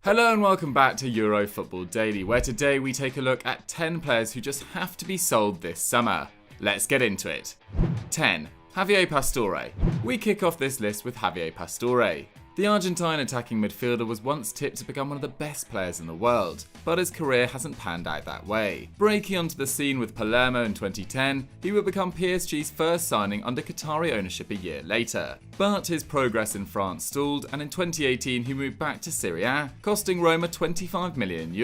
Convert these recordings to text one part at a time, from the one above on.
Hello and welcome back to Euro Football Daily, where today we take a look at 10 players who just have to be sold this summer. Let's get into it. 10. Javier Pastore. We kick off this list with Javier Pastore. The Argentine attacking midfielder was once tipped to become one of the best players in the world, but his career hasn't panned out that way. Breaking onto the scene with Palermo in 2010, he would become PSG's first signing under Qatari ownership a year later. But his progress in France stalled, and in 2018 he moved back to Serie A, costing Roma €25 million.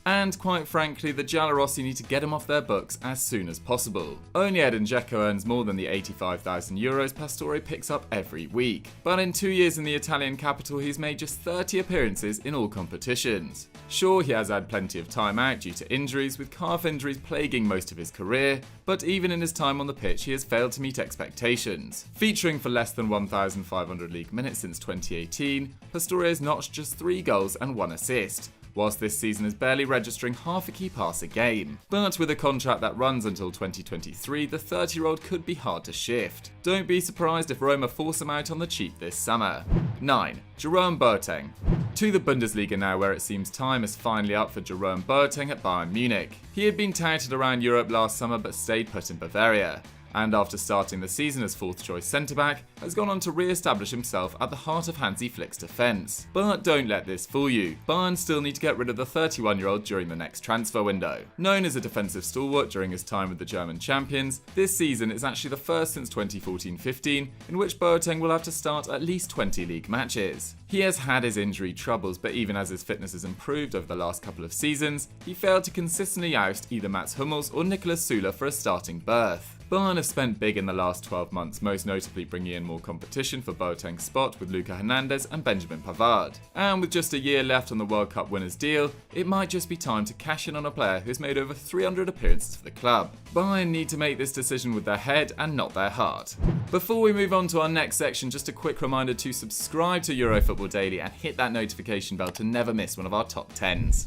And quite frankly, the Giallorossi need to get him off their books as soon as possible. Only Edin Dzeko earns more than the €85,000 Pastore picks up every week. But in 2 years in the Italian capital, he's made just 30 appearances in all competitions. Sure, he has had plenty of time out due to injuries, with calf injuries plaguing most of his career, but even in his time on the pitch he has failed to meet expectations. Featuring for less than 1,500 league minutes since 2018, Pastore has notched just 3 goals and 1 assist, whilst this season is barely registering half a key pass a game. But with a contract that runs until 2023, the 30-year-old could be hard to shift. Don't be surprised if Roma force him out on the cheap this summer. 9. Jerome Boateng. To the Bundesliga now, where it seems time is finally up for Jerome Boateng at Bayern Munich. He had been touted around Europe last summer but stayed put in Bavaria, and after starting the season as 4th choice centre-back, has gone on to re-establish himself at the heart of Hansi Flick's defence. But don't let this fool you, Bayern still need to get rid of the 31-year-old during the next transfer window. Known as a defensive stalwart during his time with the German champions, this season is actually the first since 2014-15 in which Boateng will have to start at least 20 league matches. He has had his injury troubles, but even as his fitness has improved over the last couple of seasons, he failed to consistently oust either Mats Hummels or Niklas Süle for a starting berth. Bayern have spent big in the last 12 months, most notably bringing in more competition for Boateng's spot with Luka Hernandez and Benjamin Pavard. And with just a year left on the World Cup winners' deal, it might just be time to cash in on a player who's made over 300 appearances for the club. Bayern need to make this decision with their head and not their heart. Before we move on to our next section, just a quick reminder to subscribe to Euro Football Daily and hit that notification bell to never miss one of our top 10s.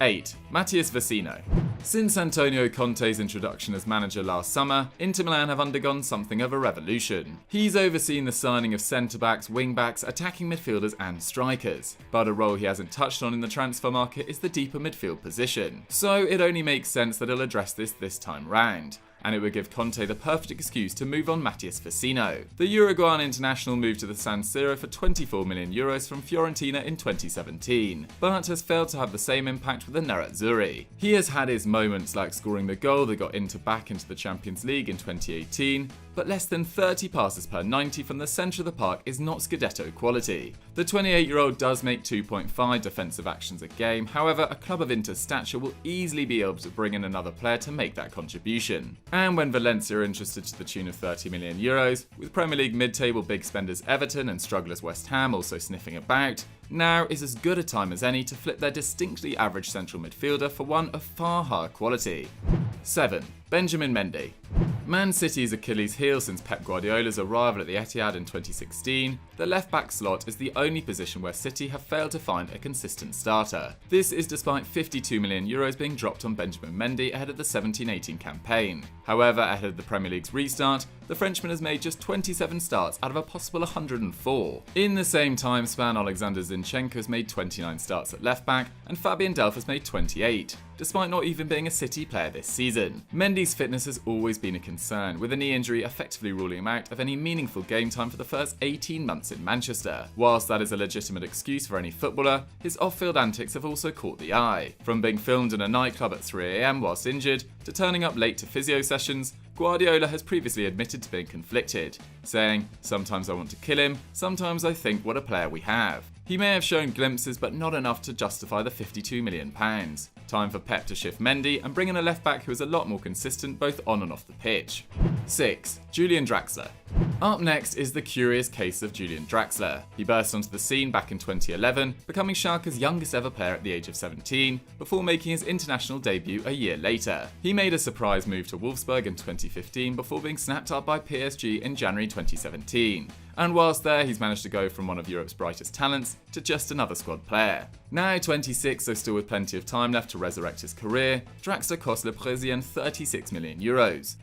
8. Matías Vecino. Since Antonio Conte's introduction as manager last summer, Inter Milan have undergone something of a revolution. He's overseen the signing of centre-backs, wing-backs, attacking midfielders and strikers, but a role he hasn't touched on in the transfer market is the deeper midfield position. So it only makes sense that he'll address this time round, and it would give Conte the perfect excuse to move on Matías Vecino. The Uruguayan international moved to the San Siro for €24 million from Fiorentina in 2017, but has failed to have the same impact with the Nerazzurri. He has had his moments, like scoring the goal that got Inter back into the Champions League in 2018, but less than 30 passes per 90 from the centre of the park is not Scudetto quality. The 28-year-old does make 2.5 defensive actions a game, however a club of Inter's stature will easily be able to bring in another player to make that contribution. And when Valencia are interested to the tune of €30 million, with Premier League mid-table big spenders Everton and strugglers West Ham also sniffing about, now is as good a time as any to flip their distinctly average central midfielder for one of far higher quality. 7. Benjamin Mendy. Man City's Achilles heel since Pep Guardiola's arrival at the Etihad in 2016, the left-back slot is the only position where City have failed to find a consistent starter. This is despite €52 million being dropped on Benjamin Mendy ahead of the 17-18 campaign. However, ahead of the Premier League's restart, the Frenchman has made just 27 starts out of a possible 104. In the same time span, Alexander Zinchenko has made 29 starts at left-back, and Fabian Delph has made 28, despite not even being a City player this season. Mendy's fitness has always been a concern, with a knee injury effectively ruling him out of any meaningful game time for the first 18 months in Manchester. Whilst that is a legitimate excuse for any footballer, his off-field antics have also caught the eye. From being filmed in a nightclub at 3 AM whilst injured, to turning up late to physio sessions, Guardiola has previously admitted to being conflicted, saying, "Sometimes I want to kill him, sometimes I think what a player we have." He may have shown glimpses, but not enough to justify the £52 million. Time for Pep to shift Mendy and bring in a left-back who is a lot more consistent both on and off the pitch. 6. Julian Draxler. Up next is the curious case of Julian Draxler. He burst onto the scene back in 2011, becoming Schalke's youngest ever player at the age of 17, before making his international debut a year later. He made a surprise move to Wolfsburg in 2015 before being snapped up by PSG in January 2017. And whilst there, he's managed to go from one of Europe's brightest talents to just another squad player. Now 26, so still with plenty of time left to resurrect his career, Draxler cost Le Parisien €36 million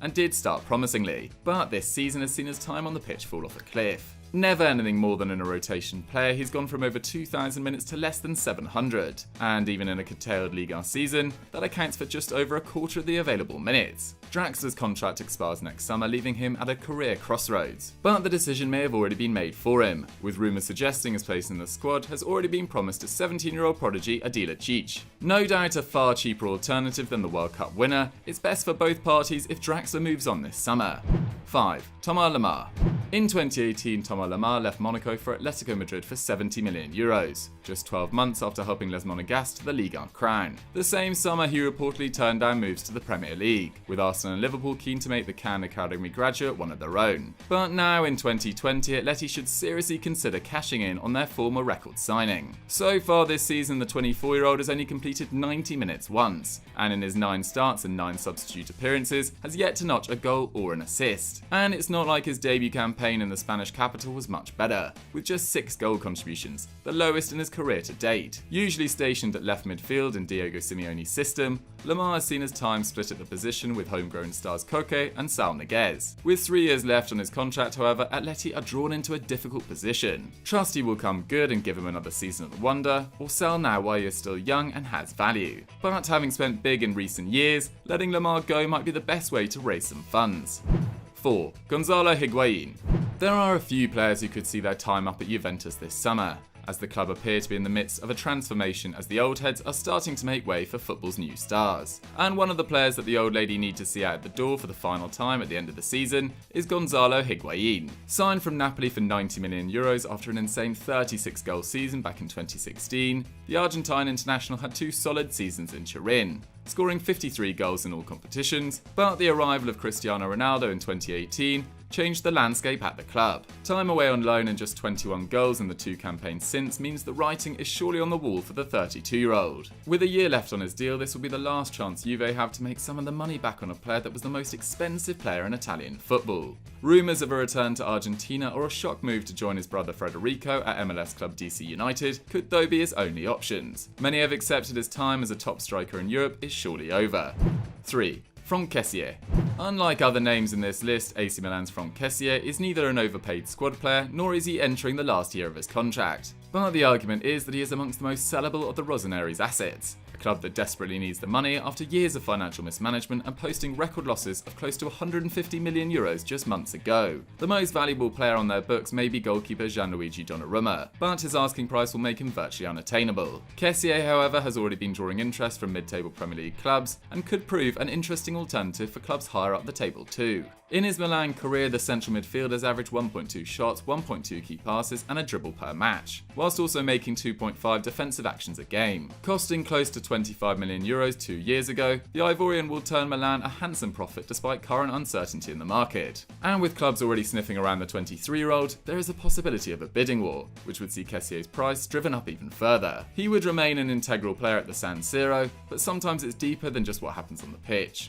and did start promisingly, but this season has seen his time on the pitch fall off a cliff. Never anything more than in a rotation player, he's gone from over 2,000 minutes to less than 700, and even in a curtailed Ligue 1 season, that accounts for just over a quarter of the available minutes. Draxler's contract expires next summer, leaving him at a career crossroads. But the decision may have already been made for him, with rumours suggesting his place in the squad has already been promised to 17-year-old prodigy Adila Cic. No doubt a far cheaper alternative than the World Cup winner, it's best for both parties if Draxler moves on this summer. 5. Thomas Lemar. In 2018, Thomas Lemar left Monaco for Atletico Madrid for €70 million, just 12 months after helping Les Monégasques to the Ligue 1 crown. The same summer, he reportedly turned down moves to the Premier League, with Arsenal and Liverpool keen to make the Cannes Academy graduate one of their own. But now in 2020, Atleti should seriously consider cashing in on their former record signing. So far this season, the 24-year-old has only completed 90 minutes once, and in his 9 starts and 9 substitute appearances, has yet to notch a goal or an assist. And it's not like his debut campaign in the Spanish capital was much better, with just 6 goal contributions, the lowest in his career to date. Usually stationed at left midfield in Diego Simeone's system, Lemar has seen his time split at the position with homegrown stars Koke and Saul Niguez. With 3 years left on his contract, however, Atleti are drawn into a difficult position. Trust he will come good and give him another season at the Wonder, or sell now while he is still young and has value. But having spent big in recent years, letting Lemar go might be the best way to raise some funds. 4. Gonzalo Higuain. There are a few players who could see their time up at Juventus this summer, as the club appear to be in the midst of a transformation as the old heads are starting to make way for football's new stars. And one of the players that the old lady need to see out the door for the final time at the end of the season is Gonzalo Higuain. Signed from Napoli for €90 million after an insane 36-goal season back in 2016, the Argentine international had 2 solid seasons in Turin, scoring 53 goals in all competitions, but the arrival of Cristiano Ronaldo in 2018 changed the landscape at the club. Time away on loan and just 21 goals in the 2 campaigns since means the writing is surely on the wall for the 32-year-old. With a year left on his deal, this will be the last chance Juve have to make some of the money back on a player that was the most expensive player in Italian football. Rumours of a return to Argentina or a shock move to join his brother Federico at MLS club DC United could though be his only options. Many have accepted his time as a top striker in Europe is surely over. 3. Franck Kessié. Unlike other names in this list, AC Milan's Franck Kessié is neither an overpaid squad player nor is he entering the last year of his contract. But the argument is that he is amongst the most sellable of the Rossoneri's assets, a club that desperately needs the money after years of financial mismanagement and posting record losses of close to €150 million just months ago. The most valuable player on their books may be goalkeeper Gianluigi Donnarumma, but his asking price will make him virtually unattainable. Kessié, however, has already been drawing interest from mid-table Premier League clubs and could prove an interesting alternative for clubs higher up the table too. In his Milan career, the central midfielders averaged 1.2 shots, 1.2 key passes and a dribble per match, whilst also making 2.5 defensive actions a game. Costing close to €25 million 2 years ago, the Ivorian will turn Milan a handsome profit despite current uncertainty in the market. And with clubs already sniffing around the 23-year-old, there is a possibility of a bidding war, which would see Kessié's price driven up even further. He would remain an integral player at the San Siro, but sometimes it's deeper than just what happens on the pitch.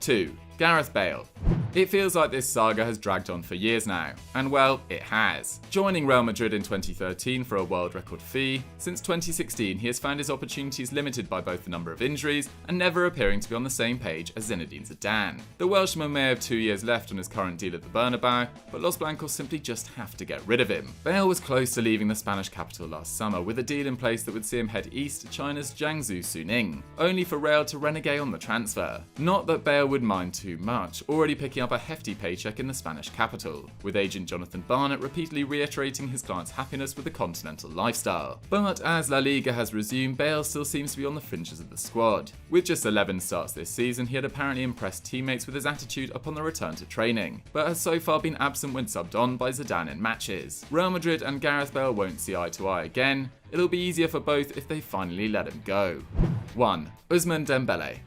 2. Gareth Bale. It feels like this saga has dragged on for years now, and well, it has. Joining Real Madrid in 2013 for a world record fee, since 2016 he has found his opportunities limited by both the number of injuries and never appearing to be on the same page as Zinedine Zidane. The Welshman may have 2 years left on his current deal at the Bernabeu, but Los Blancos simply just have to get rid of him. Bale was close to leaving the Spanish capital last summer with a deal in place that would see him head east to China's Jiangsu Suning, only for Real to renege on the transfer. Not that Bale would mind too much, already picking up a hefty paycheck in the Spanish capital, with agent Jonathan Barnett repeatedly reiterating his client's happiness with the continental lifestyle. But as La Liga has resumed, Bale still seems to be on the fringes of the squad. With just 11 starts this season, he had apparently impressed teammates with his attitude upon the return to training, but has so far been absent when subbed on by Zidane in matches. Real Madrid and Gareth Bale won't see eye to eye again. It'll be easier for both if they finally let him go. 1. Ousmane Dembele.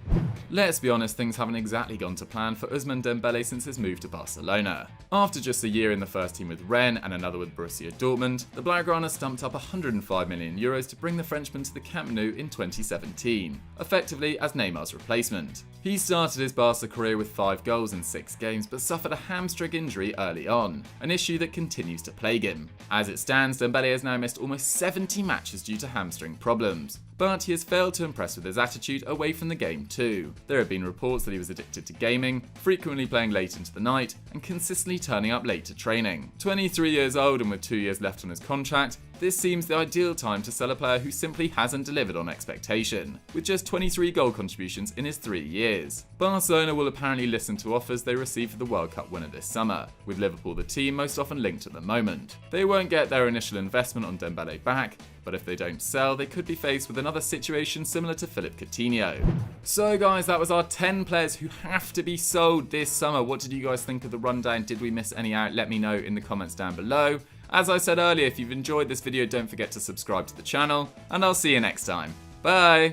Let's be honest, things haven't exactly gone to plan for Ousmane Dembele since his move to Barcelona. After just a year in the first team with Rennes and another with Borussia Dortmund, the Blaugrana stumped up €105 million to bring the Frenchman to the Camp Nou in 2017, effectively as Neymar's replacement. He started his Barca career with 5 goals in 6 games but suffered a hamstring injury early on, an issue that continues to plague him. As it stands, Dembele has now missed almost 70 matches due to hamstring problems, but he has failed to impress with his attitude away from the game too. home. There have been reports that he was addicted to gaming, frequently playing late into the night, and consistently turning up late to training. 23 years old and with 2 years left on his contract, this seems the ideal time to sell a player who simply hasn't delivered on expectation, with just 23 goal contributions in his 3 years. Barcelona will apparently listen to offers they receive for the World Cup winner this summer, with Liverpool the team most often linked at the moment. They won't get their initial investment on Dembele back, but if they don't sell, they could be faced with another situation similar to Philippe Coutinho. So guys, that was our 10 players who have to be sold this summer. What did you guys think of the rundown? Did we miss any out? Let me know in the comments down below. As I said earlier, if you've enjoyed this video, don't forget to subscribe to the channel, and I'll see you next time. Bye!